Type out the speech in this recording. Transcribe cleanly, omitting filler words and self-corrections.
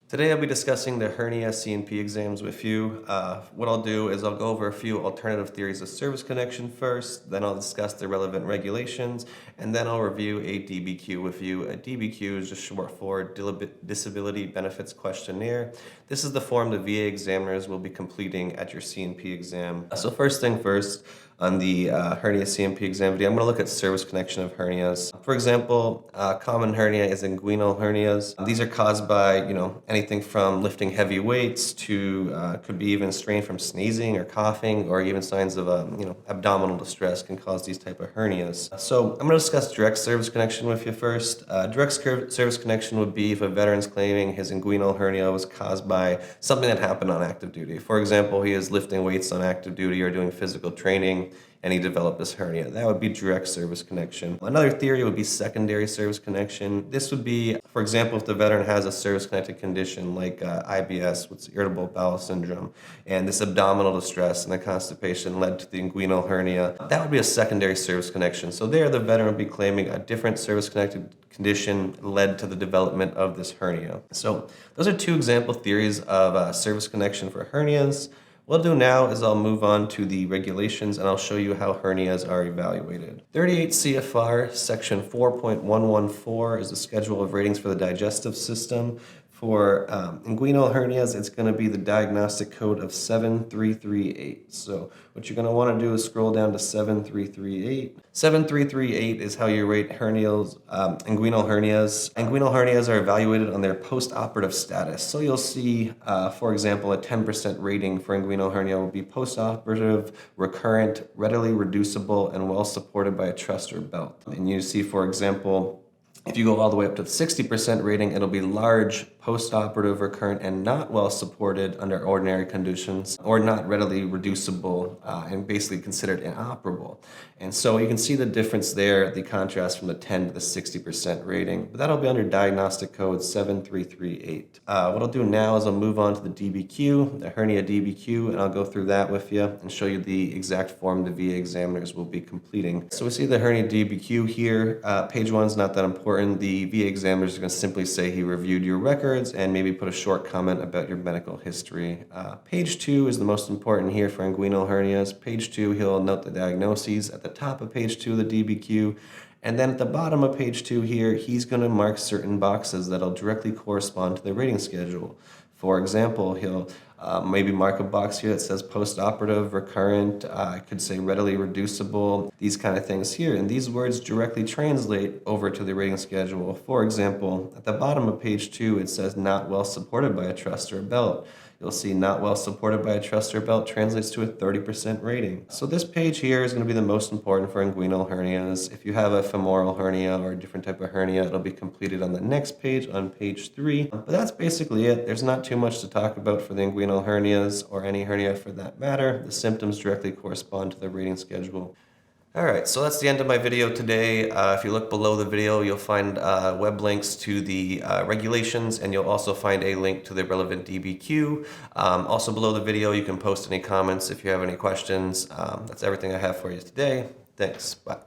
Today I'll be discussing the hernia C&P exams with you. What I'll do is I'll go over a few alternative theories of service connection first, then I'll discuss the relevant regulations, and then I'll review a DBQ with you. A DBQ is just short for Disability Benefits Questionnaire. This is the form the VA examiners will be completing at your C&P exam. So first thing first, on the hernia C&P exam video, I'm going to look at service connection of hernias. For example, common hernia is inguinal hernias. These are caused by, anything from lifting heavy weights to could be even strain from sneezing or coughing, or even signs of, abdominal distress can cause these type of hernias. So I'm going to discuss direct service connection with you first. Direct service connection would be if a veteran's claiming his inguinal hernia was caused by something that happened on active duty. For example, he is lifting weights on active duty or doing physical training, and he developed this hernia. That would be direct service connection. Another theory would be secondary service connection. This would be, for example, if the veteran has a service-connected condition like IBS, which is irritable bowel syndrome, and this abdominal distress and the constipation led to the inguinal hernia, that would be a secondary service connection. So there, the veteran would be claiming a different service-connected condition led to the development of this hernia. So those are two example theories of service connection for hernias. What I'll do now is I'll move on to the regulations and I'll show you how hernias are evaluated. 38 CFR section 4.114 is the schedule of ratings for the digestive system. For inguinal hernias, it's going to be the diagnostic code of 7338. So what you're going to want to do is scroll down to 7338. 7338 is how you rate hernias, inguinal hernias. Inguinal hernias are evaluated on their post-operative status. So you'll see, for example, a 10% rating for inguinal hernia will be post-operative, recurrent, readily reducible, and well supported by a truss or belt. And you see, for example, if you go all the way up to the 60% rating, it'll be large, post-operative, recurrent, and not well supported under ordinary conditions, or not readily reducible, and basically considered inoperable. And so you can see the difference there, the contrast from the 10 to the 60% rating. But that'll be under diagnostic code 7338. What I'll do now is I'll move on to the DBQ, the hernia DBQ, and I'll go through that with you and show you the exact form the VA examiners will be completing. So we see the hernia DBQ here. Page 1 is not that important. The VA examiners are going to simply say he reviewed your records and maybe put a short comment about your medical history. Page 2 is the most important here for inguinal hernias. Page 2, he'll note the diagnoses at the top of page 2 of the DBQ. And then at the bottom of page 2 here, he's going to mark certain boxes that'll directly correspond to the rating schedule. For example, he'll maybe mark a box here that says post-operative, recurrent, I could say readily reducible, these kind of things here. And these words directly translate over to the rating schedule. For example, at the bottom of page 2, it says not well supported by a truss or a belt. You'll see not well supported by a truss or belt translates to a 30% rating. So this page here is going to be the most important for inguinal hernias. If you have a femoral hernia or a different type of hernia, it'll be completed on the next page, on page 3. But that's basically it. There's not too much to talk about for the inguinal hernias, or any hernia for that matter. The symptoms directly correspond to the rating schedule. Alright, so that's the end of my video today. If you look below the video, you'll find web links to the regulations, and you'll also find a link to the relevant DBQ. Also below the video, you can post any comments if you have any questions. That's everything I have for you today. Thanks. Bye.